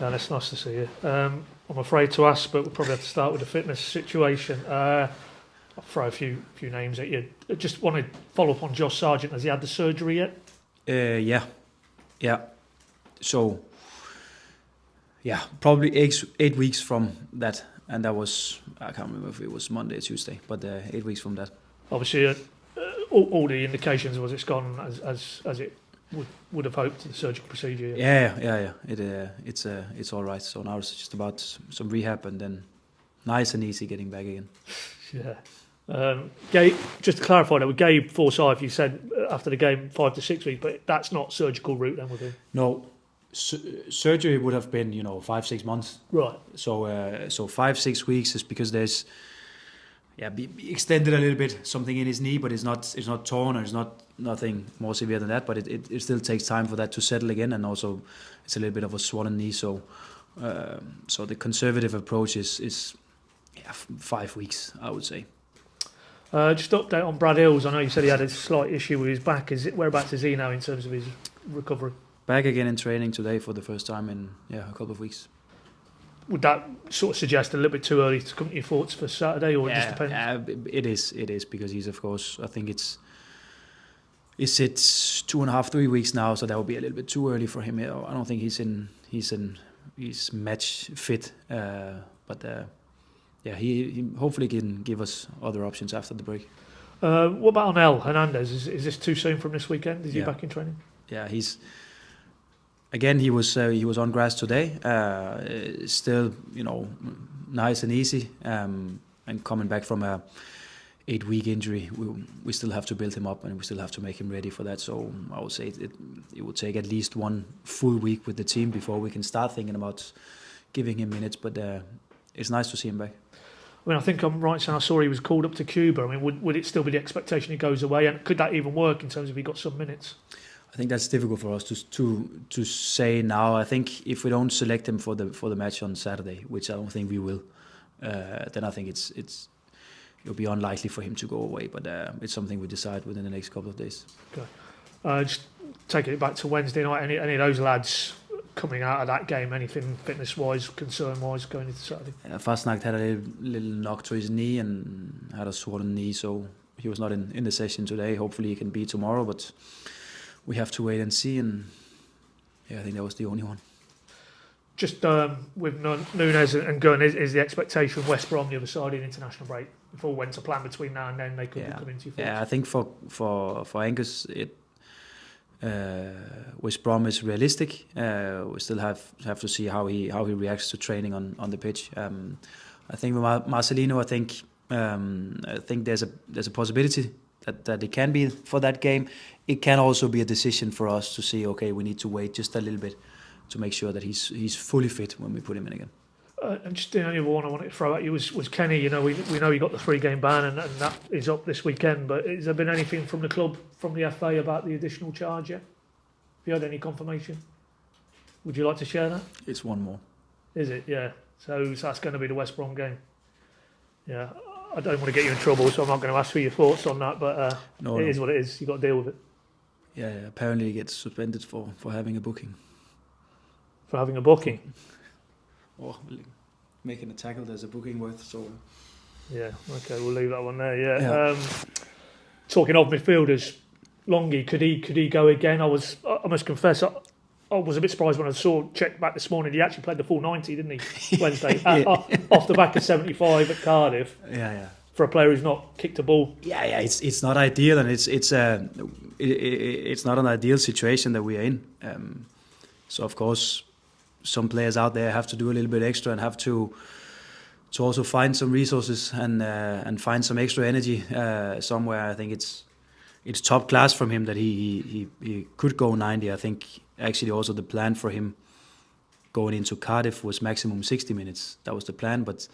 Yeah, it's nice to see you. I'm afraid to ask, but we'll probably have to start with the fitness situation. I'll throw a few names at you. I just want to follow up on Josh Sargent. Has he had the surgery yet? Yeah. So, probably 8 weeks from that, and that was, I can't remember if it was Monday or Tuesday, but 8 weeks from that. Obviously, all the indications was it's gone as it would have hoped, the surgical procedure. Yeah. It's all right. So now it's just about some rehab and then nice and easy getting back again. Yeah. Gabe, just to clarify that with Gabe Forsyth, you said after the game 5 to 6 weeks, but that's not surgical route then with him. No, surgery would have been 5-6 months. Right. So 5-6 weeks is because there's be extended a little bit, something in his knee, but it's not torn, or it's nothing more severe than that. But it still takes time for that to settle again, and also it's a little bit of a swollen knee. So the conservative approach is 5 weeks, I would say. Just update on Brad Hills. I know you said he had a slight issue with his back. Whereabouts is he now in terms of his recovery? Back again in training today for the first time in a couple of weeks. Would that sort of suggest a little bit too early to come to your thoughts for Saturday, or it just depends? It is because he's, of course, I think it's 2.5-3 weeks now, so that would be a little bit too early for him. I don't think he's match fit, but he hopefully can give us other options after the break. What about Onel Hernandez? Is this too soon from this weekend? Is he back in training? Yeah, he was on grass today. Still, nice and easy. And coming back from a 8-week injury, we still have to build him up and we still have to make him ready for that. So I would say it would take at least 1 full week with the team before we can start thinking about giving him minutes. But it's nice to see him back. I mean, I think I'm right saying I saw he was called up to Cuba. I mean, would it still be the expectation he goes away? And could that even work in terms of he got some minutes? I think that's difficult for us to say now. I think if we don't select him for the match on Saturday, which I don't think we will, then I think it'll be unlikely for him to go away. But it's something we decide within the next couple of days. Okay. Just taking it back to Wednesday night. Any of those lads coming out of that game? Anything fitness-wise, concern-wise, going into Saturday? Fastnacht had a little knock to his knee and had a swollen knee, so he was not in the session today. Hopefully he can be tomorrow, but we have to wait and see, and I think that was the only one. Just with Nunes and Gunn, is the expectation West Brom the other side in international break? If all went to plan between now and then, they could come into your thoughts? Yeah, I think for Angus, West Brom is realistic. We still have to see how he reacts to training on the pitch. I think with Marcelino, I think there's a possibility that it can be for that game. It can also be a decision for us to see, okay, we need to wait just a little bit to make sure that he's fully fit when we put him in again. And just the only one I wanted to throw at you was Kenny. We know he got the 3-game ban and that is up this weekend, but has there been anything from the club, from the FA, about the additional charge yet? Have you had any confirmation? Would you like to share that? It's one more. Is it? Yeah. So that's going to be the West Brom game. Yeah. I don't want to get you in trouble, so I'm not going to ask for your thoughts on that, but it is what it is. You've got to deal with it. Yeah, apparently he gets suspended for having a booking. For having a booking? Or making a tackle, there's a booking worth, so... Yeah, okay, we'll leave that one there, yeah. Talking of midfielders, Longy, could he go again? I must confess, I was a bit surprised when I checked back this morning. He actually played the full 90, didn't he, Wednesday? Off the back of 75 at Cardiff. Yeah. For a player who's not kicked a ball. Yeah. It's not ideal, and it's not an ideal situation that we are in. So of course, some players out there have to do a little bit extra and have to also find some resources and find some extra energy somewhere. I think it's top class from him that he could go 90. I think actually also the plan for him going into Cardiff was maximum 60 minutes. That was the plan, but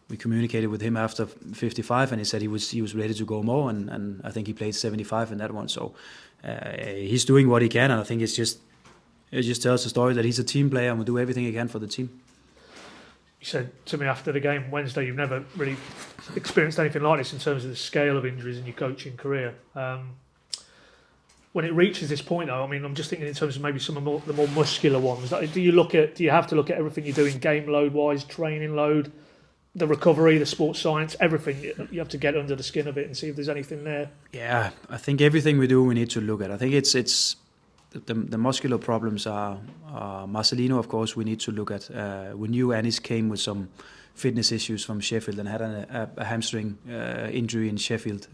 we communicated with him after 55 and he said he was ready to go more, and I think he played 75 in that one. So he's doing what he can, and I think it just tells the story that he's a team player and will do everything he can for the team. You said to me after the game Wednesday you've never really experienced anything like this in terms of the scale of injuries in your coaching career. when it reaches this point, though, I mean, I'm just thinking in terms of maybe some of the more muscular ones. Like, do you have to look at everything you're doing, game load wise, training load, the recovery, the sports science, everything? You have to get under the skin of it and see if there's anything there. Yeah, I think everything we do, we need to look at. I think it's the muscular problems are Marcelino, of course, we need to look at. We knew Anis came with some fitness issues from Sheffield and had a hamstring injury in Sheffield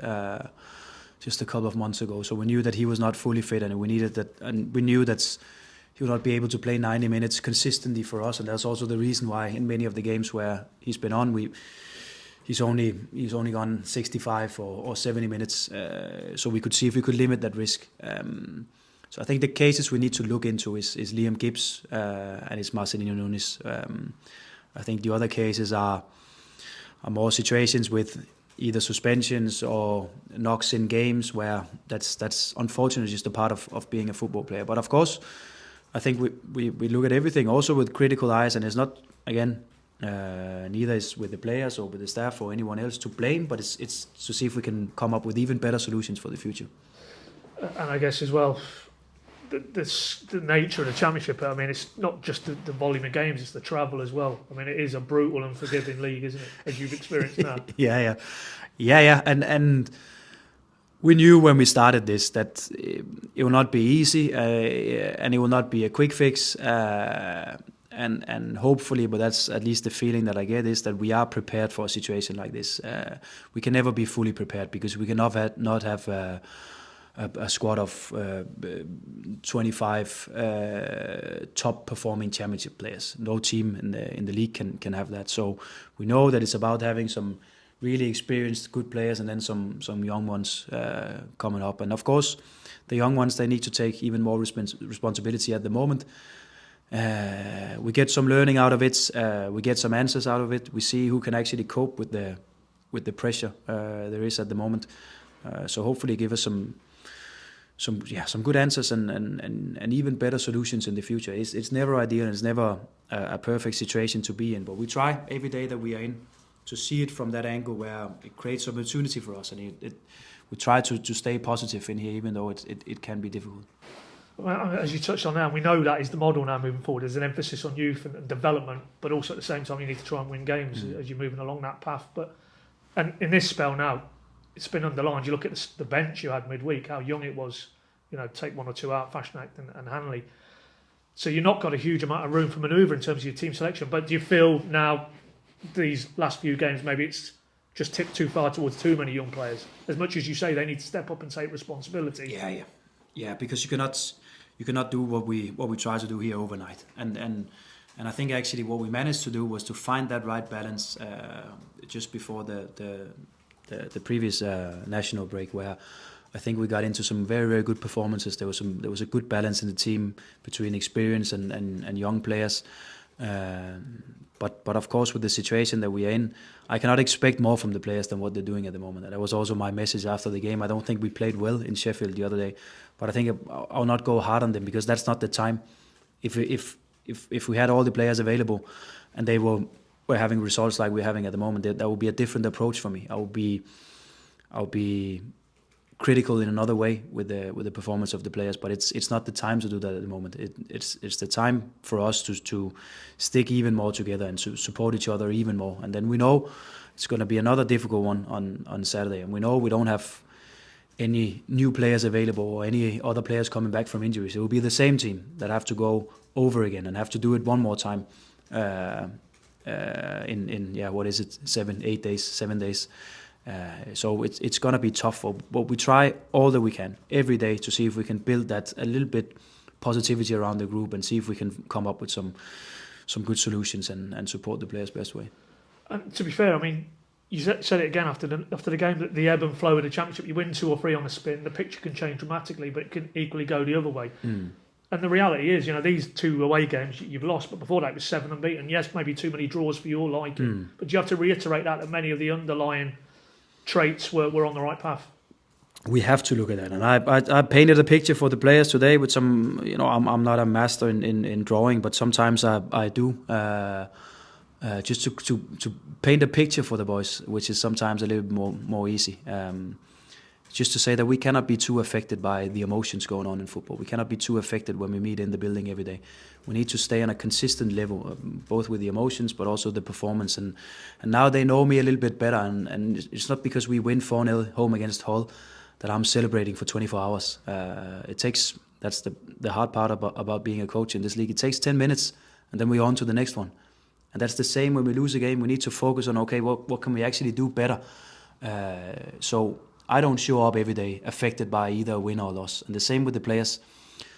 just a couple of months ago. So we knew that he was not fully fit, and we knew that he would not be able to play 90 minutes consistently for us. And that's also the reason why in many of the games where he's been on, he's only gone 65 or 70 minutes. So we could see if we could limit that risk. So I think the cases we need to look into is Liam Gibbs and it's Marcelino Nunes. I think the other cases are more situations with either suspensions or knocks in games where that's unfortunately just a part of being a football player. But of course, I think we look at everything also with critical eyes, and it's not, again, neither is with the players or with the staff or anyone else to blame, but it's to see if we can come up with even better solutions for the future. And I guess as well, the nature of the Championship, I mean, it's not just the volume of games, it's the travel as well. I mean, it is a brutal and forgiving league, isn't it, as you've experienced now? Yeah. And we knew when we started this that it will not be easy and it will not be a quick fix. And hopefully, but that's at least the feeling that I get, is that we are prepared for a situation like this. We can never be fully prepared because we cannot have a squad of 25 top performing championship players. No team in the league can have that. So we know that it's about having some really experienced good players and then some young ones coming up. And of course, the young ones, they need to take even more responsibility at the moment. We get some learning out of it. We get some answers out of it. We see who can actually cope with the pressure there is at the moment. So hopefully give us some good answers and even better solutions in the future. It's never ideal and it's never a perfect situation to be in, but we try every day that we are in to see it from that angle where it creates opportunity for us, and we try to stay positive in here, even though it can be difficult. Well, as you touched on now, we know that is the model now moving forward. There's an emphasis on youth and development, but also at the same time you need to try and win games as you're moving along that path. And in this spell now, it's been underlined. You look at the bench you had midweek, how young it was. Take one or two out, Fashnacht and Hanley. So you've not got a huge amount of room for manoeuvre in terms of your team selection. But do you feel now these last few games maybe it's just tipped too far towards too many young players? As much as you say they need to step up and take responsibility. Yeah. Because you cannot do what we try to do here overnight. And I think actually what we managed to do was to find that right balance just before the previous national break, where I think we got into some very, very good performances. There was a good balance in the team between experience and young players. But of course, with the situation that we are in, I cannot expect more from the players than what they're doing at the moment. And that was also my message after the game. I don't think we played well in Sheffield the other day, but I think I'll not go hard on them because that's not the time. If we had all the players available and they were having results like we're having at the moment, that would be a different approach for me. I would be critical in another way with the performance of the players, but it's not the time to do that at the moment. It's the time for us to stick even more together and to support each other even more. And then we know it's going to be another difficult one on Saturday, and we know we don't have any new players available or any other players coming back from injuries. It will be the same team that have to go over again and have to do it one more time in what is it, 7 days. So it's going to be tough, but we try all that we can every day to see if we can build that a little bit positivity around the group and see if we can come up with some good solutions and support the players best way. And to be fair, I mean, you said it again after the game, that the ebb and flow of the Championship, you win 2 or 3 on a spin, the picture can change dramatically, but it can equally go the other way. And the reality is, these 2 away games you've lost, but before that it was 7 unbeaten. Yes, maybe too many draws for your liking, but you have to reiterate that many of the underlying traits were on the right path. We have to look at that, and I painted a picture for the players today with some. I'm not a master in drawing, but sometimes I do just to paint a picture for the boys, which is sometimes a little bit more easy. just to say that we cannot be too affected by the emotions going on in football. We cannot be too affected when we meet in the building every day. We need to stay on a consistent level, both with the emotions but also the performance. And now they know me a little bit better, and it's not because we win 4-0 home against Hull that I'm celebrating for 24 hours. That's the hard part about being a coach in this league. It takes 10 minutes and then we're on to the next one. And that's the same when we lose a game. We need to focus on, okay, what can we actually do better? So I don't show up every day affected by either a win or loss. And the same with the players.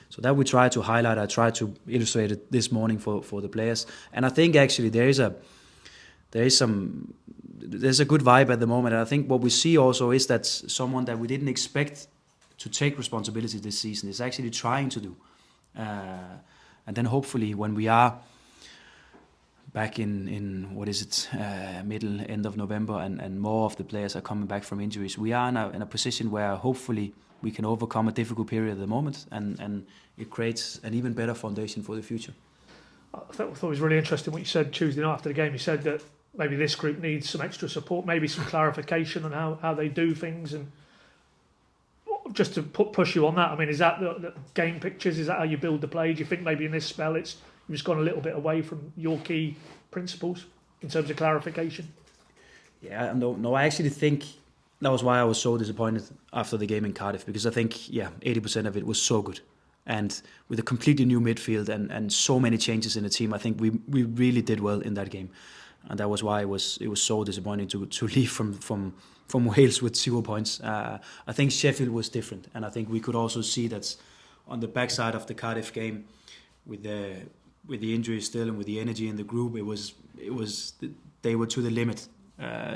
So that we try to highlight. I try to illustrate it this morning for the players. And I think actually there's a good vibe at the moment. And I think what we see also is that someone that we didn't expect to take responsibility this season is actually trying to do. And then hopefully when we are back in what is it, end of November, and more of the players are coming back from injuries, we are in a position where hopefully we can overcome a difficult period at the moment, and it creates an even better foundation for the future. I thought it was really interesting what you said Tuesday night after the game. You said that maybe this group needs some extra support, maybe some clarification on how they do things, and just to push you on that. I mean, is that the game pictures? Is that how you build the play? Do you think maybe in this spell you've just gone a little bit away from your key principles in terms of clarification? Yeah, no, I actually think that was why I was so disappointed after the game in Cardiff, because I think 80% of it was so good. And with a completely new midfield and so many changes in the team, I think we really did well in that game. And that was why it was so disappointing to leave from Wales with 0 points. I think Sheffield was different, and I think we could also see that on the backside of the Cardiff game, with the injuries still and with the energy in the group, they were to the limit.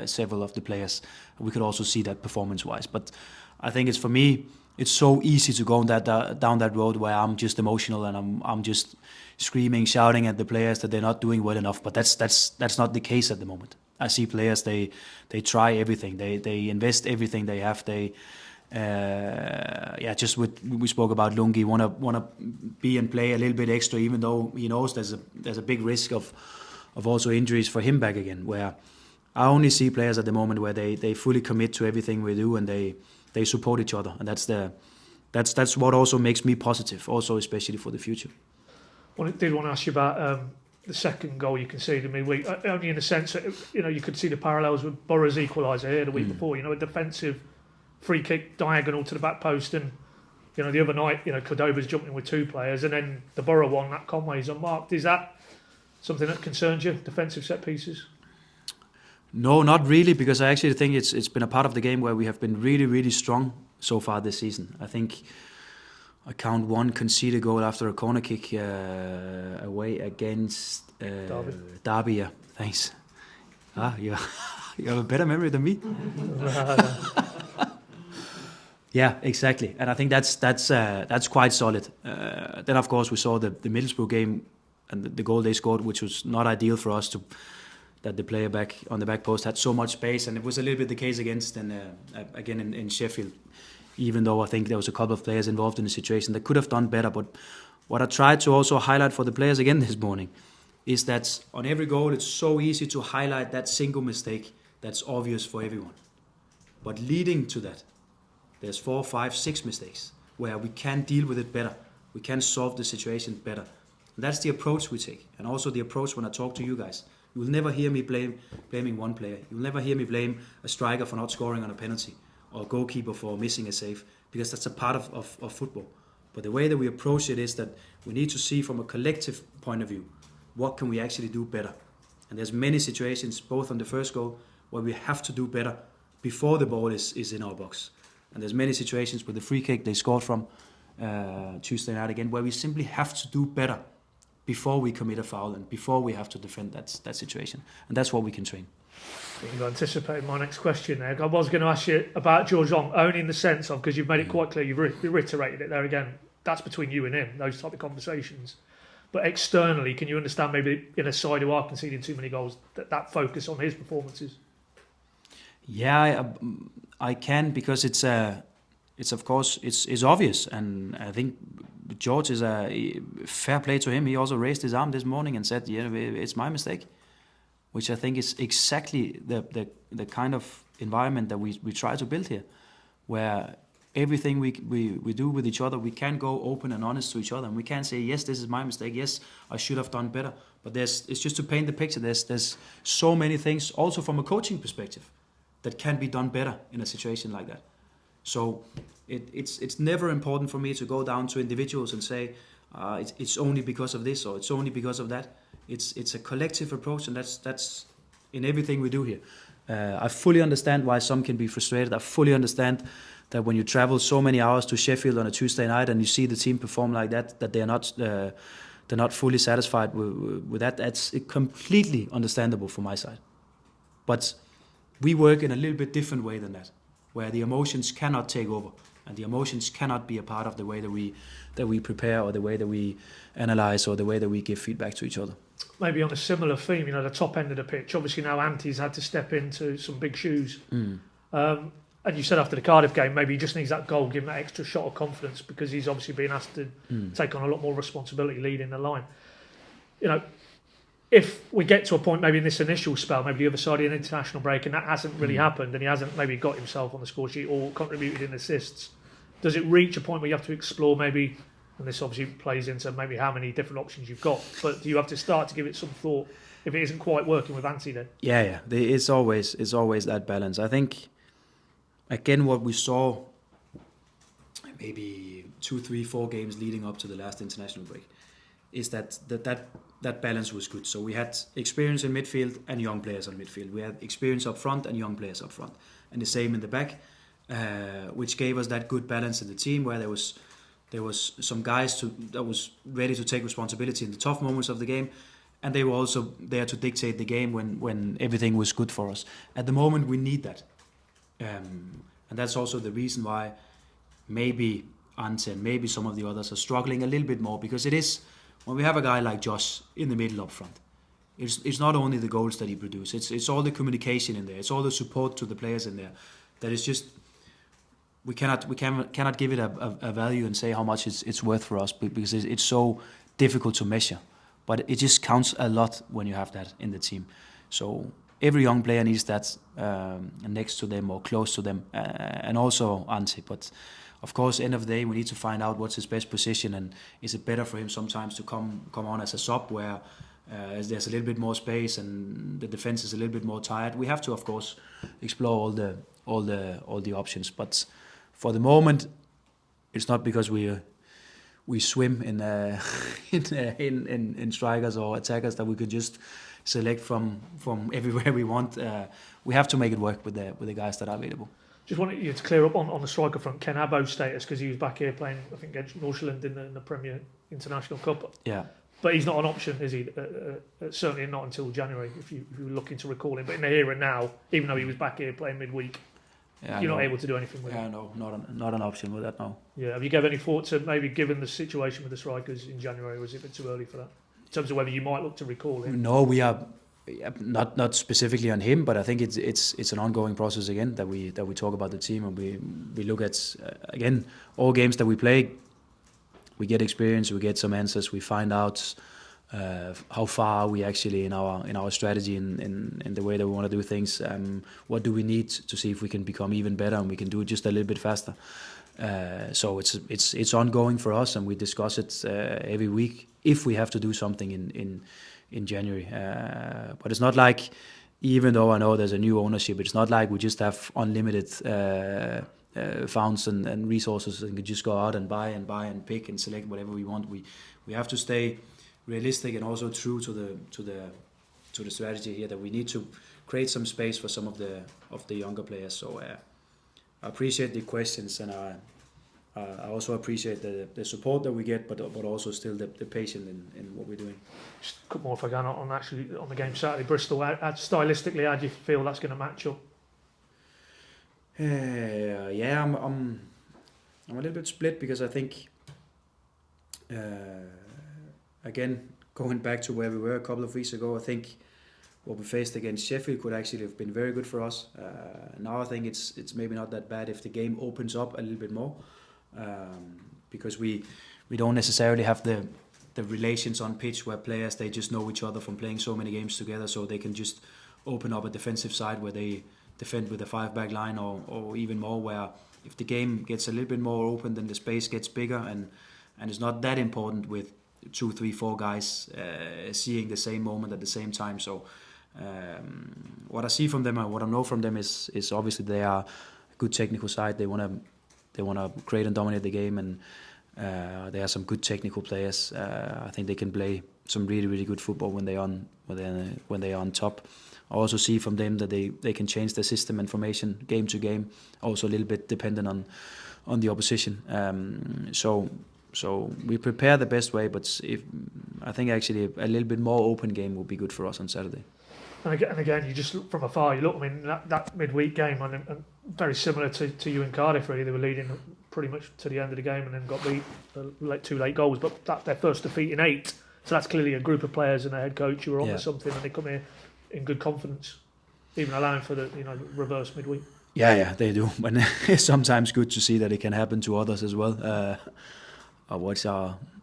Several of the players, we could also see that performance-wise. But I think for me, it's so easy to go down that road where I'm just emotional and I'm just screaming, shouting at the players that they're not doing well enough. But that's not the case at the moment. I see players, they try everything, they invest everything they have. They just we spoke about Lungi, wanna be and play a little bit extra, even though he knows there's a big risk of also injuries for him back again. Where I only see players at the moment where they fully commit to everything we do, and they support each other, and that's what also makes me positive, also especially for the future. Well, I did want to ask you about the second goal you conceded midweek, only in the sense that you could see the parallels with Borough's equaliser here the week before. A defensive free kick diagonal to the back post, and the other night Cordoba's jumping with two players, and then the Borough one that Conway's unmarked. Is that something that concerns you, defensive set pieces? No, not really, because I actually think it's been a part of the game where we have been really, really strong so far this season. I think I count one conceded goal after a corner kick away against Derby. Yeah, thanks. You have a better memory than me. Yeah, exactly, and I think that's quite solid. Then of course we saw the Middlesbrough game and the goal they scored, which was not ideal for us that the player back on the back post had so much space, and it was a little bit the case against in Sheffield, even though I think there was a couple of players involved in the situation that could have done better. But what I tried to also highlight for the players again this morning is that on every goal it's so easy to highlight that single mistake that's obvious for everyone. But leading to that, there's 4, 5, 6 mistakes where we can deal with it better. We can solve the situation better. And that's the approach we take, and also the approach when I talk to you guys. You will never hear me blaming one player. You will never hear me blame a striker for not scoring on a penalty or a goalkeeper for missing a save, because that's a part of football. But the way that we approach it is that we need to see from a collective point of view, what can we actually do better? And there's many situations, both on the first goal, where we have to do better before the ball is in our box. And there's many situations with the free kick they scored from Tuesday night again, where we simply have to do better before we commit a foul and before we have to defend that situation. And that's what we can train. You've anticipated my next question there. I was going to ask you about George Long, only in the sense of, because you've made it quite clear, you've reiterated it there again, that's between you and him, those type of conversations. But externally, can you understand maybe in a side who are conceding too many goals, that focus on his performances? Yeah, I can, because it's of course it's obvious, and I think George is a fair play to him. He also raised his arm this morning and said, "Yeah, it's my mistake," which I think is exactly the kind of environment that we try to build here, where everything we do with each other, we can go open and honest to each other, and we can say, yes, this is my mistake, yes, I should have done better. But it's just to paint the picture. There's so many things, also from a coaching perspective, that can be done better in a situation like that. So it's never important for me to go down to individuals and say it's only because of this or it's only because of that. It's a collective approach, and that's in everything we do here. I fully understand why some can be frustrated. I fully understand that when you travel so many hours to Sheffield on a Tuesday night and you see the team perform like that they're not fully satisfied with that. That's completely understandable from my side. But we work in a little bit different way than that, where the emotions cannot take over and the emotions cannot be a part of the way that we prepare or the way that we analyze or the way that we give feedback to each other. Maybe on a similar theme, the top end of the pitch. Obviously now Anti's had to step into some big shoes. And you said after the Cardiff game, maybe he just needs that goal, give him that extra shot of confidence, because he's obviously been asked to take on a lot more responsibility leading the line. If we get to a point maybe in this initial spell, maybe the other side of an international break, and that hasn't really happened, and he hasn't maybe got himself on the score sheet or contributed in assists, does it reach a point where you have to explore maybe, and this obviously plays into maybe how many different options you've got, but do you have to start to give it some thought if it isn't quite working with Anti then? Yeah. It's always that balance. I think, again, what we saw maybe 2, 3, 4 games leading up to the last international break is that balance was good. So we had experience in midfield and young players on midfield. We had experience up front and young players up front. And the same in the back, which gave us that good balance in the team, where there was some guys that was ready to take responsibility in the tough moments of the game, and they were also there to dictate the game when everything was good for us. At the moment, we need that. And that's also the reason why maybe Ante and maybe some of the others are struggling a little bit more, because it is, when we have a guy like Josh in the middle up front, it's not only the goals that he produces, it's all the communication in there, it's all the support to the players in there, that is just, we cannot give it a value and say how much it's worth for us, because it's so difficult to measure. But it just counts a lot when you have that in the team. So every young player needs that next to them or close to them, and also Ante. But of course, end of the day, we need to find out what's his best position, and is it better for him sometimes to come on as a sub where there's a little bit more space and the defense is a little bit more tired. We have to, of course, explore all the options. But for the moment, it's not because we swim in strikers or attackers that we could just select from everywhere we want. We have to make it work with the guys that are available. Just wanted you to clear up on the striker front, Ken Abo's status, because he was back here playing, I think, against Norwich in the Premier International Cup. Yeah. But he's not an option, is he? Certainly not until January, if you were looking to recall him. But in the here and now, even though he was back here playing midweek, you're not able to do anything with him. No, not an option with that, no. Yeah. Have you given any thought to maybe, given the situation with the strikers in January, was it a bit too early for that? In terms of whether you might look to recall him? No, we are not specifically on him, but I think it's an ongoing process again that we talk about the team, and we look at again all games that we play. We get experience, we get some answers, we find out how far are we actually in our strategy in the way that we want to do things. What do we need to see if we can become even better and we can do it just a little bit faster. So it's ongoing for us, and we discuss it every week if we have to do something in January. But it's not like, even though I know there's a new ownership, it's not like we just have unlimited funds and resources and can just go out and buy and pick and select whatever we want. We have to stay realistic and also true to the strategy here, that we need to create some space for some of the younger players. So I appreciate the questions, and I also appreciate the support that we get, but also still the patience in what we're doing. Just a couple more if I can on the game Saturday, Bristol. Stylistically, how do you feel that's going to match up? Yeah, I'm a little bit split, because I think again, going back to where we were a couple of weeks ago, I think what we faced against Sheffield could actually have been very good for us. Now I think it's maybe not that bad if the game opens up a little bit more, because we don't necessarily have the relations on pitch where players, they just know each other from playing so many games together, so they can just open up a defensive side where they defend with a 5-back line or even more, where if the game gets a little bit more open, then the space gets bigger, and it's not that important with 2, 3, 4 guys seeing the same moment at the same time. So what I see from them and what I know from them is obviously they are a good technical side. They want to create and dominate the game, and they are some good technical players. I think they can play some really, really good football when they are on top. I also see from them that they can change their system and formation game to game, also a little bit dependent on the opposition. So we prepare the best way, but I think actually a little bit more open game will be good for us on Saturday. And again, you just look from afar. You look. I mean, that midweek game, and very similar to you in Cardiff. Really, they were leading pretty much to the end of the game, and then got beat 2 late goals. But that's their first defeat in 8. So that's clearly a group of players and a head coach who are on to something, and they come here in good confidence, even allowing for the reverse midweek. Yeah, they do. And it's sometimes good to see that it can happen to others as well. I watched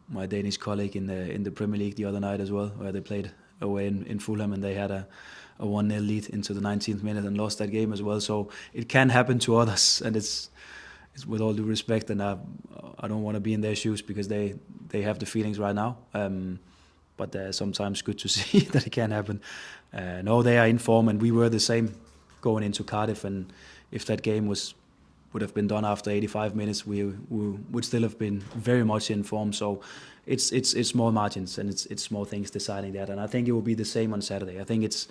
my Danish colleague in the Premier League the other night as well, where they played away in Fulham, and they had a 1-0 lead into the 19th minute and lost that game as well. So it can happen to others, and it's with all due respect, and I don't want to be in their shoes because they have the feelings right now. But sometimes good to see that it can happen. No, they are in form, and we were the same going into Cardiff. And if that game would have been done after 85 minutes, we would still have been very much in form. So it's small margins, and it's small things deciding that. And I think it will be the same on Saturday. I think it's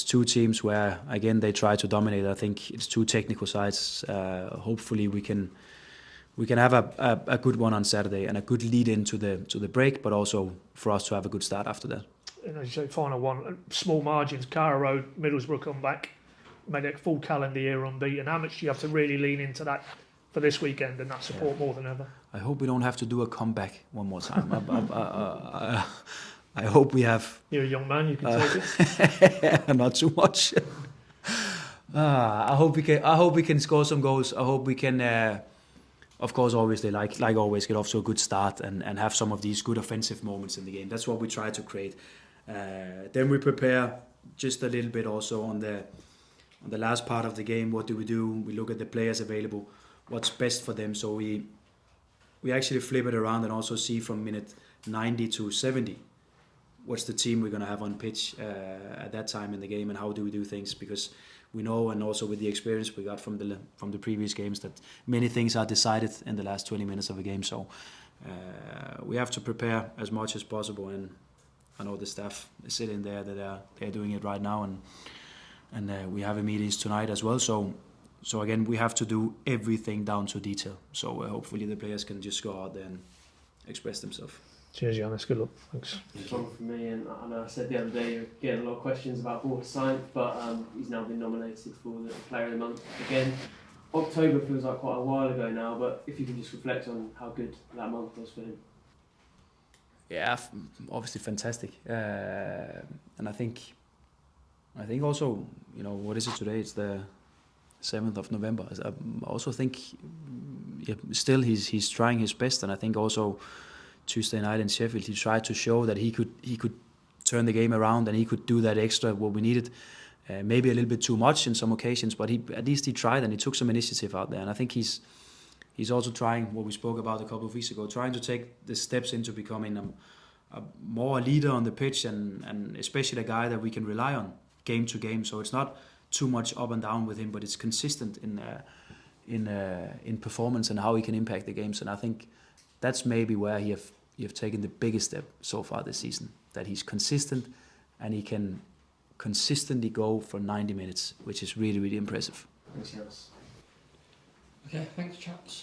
2 teams where again they try to dominate. I think it's 2 technical sides. Hopefully we can have a good one on Saturday and a good lead into the break, but also for us to have a good start after that. And as you say, final one, small margins. Carrow Road, Middlesbrough come back, made it a full calendar year unbeaten. How much do you have to really lean into that for this weekend and that support more than ever? I hope we don't have to do a comeback one more time. I hope we have. You're a young man, you can take it. Not too much. I hope we can score some goals. I hope we can. Of course, obviously, like always, get off to a good start and have some of these good offensive moments in the game. That's what we try to create. Then we prepare just a little bit also on the last part of the game. What do? We look at the players available, what's best for them. So we actually flip it around and also see from minute 90 to 70 what's the team we're going to have on pitch at that time in the game, and how do we do things, because we know, and also with the experience we got from the previous games, that many things are decided in the last 20 minutes of a game. So we have to prepare as much as possible, and I know the staff is sitting there that they're doing it right now, and we have a meetings tonight as well. So again, we have to do everything down to detail. So hopefully the players can just go out there and express themselves. Cheers, Johannes. Good luck. Thanks. Just one from me, and I know I said the other day you're getting a lot of questions about Border Science, but he's now been nominated for the Player of the Month again. October feels like quite a while ago now, but if you can just reflect on how good that month was for him. Yeah, obviously fantastic, and I think also, what is it today? It's the 7th of November. I also think still he's trying his best, and I think also Tuesday night in Sheffield he tried to show that he could turn the game around, and he could do that extra what we needed. Maybe a little bit too much in some occasions, but at least he tried, and he took some initiative out there. And I think he's also trying what we spoke about a couple of weeks ago, trying to take the steps into becoming a more leader on the pitch, and especially a guy that we can rely on game to game. So it's not too much up and down with him, but it's consistent in performance and how he can impact the games. And I think that's maybe where you have taken the biggest step so far this season, that he's consistent and he can consistently go for 90 minutes, which is really, really impressive. Thanks, Johannes. Okay, thanks, chaps.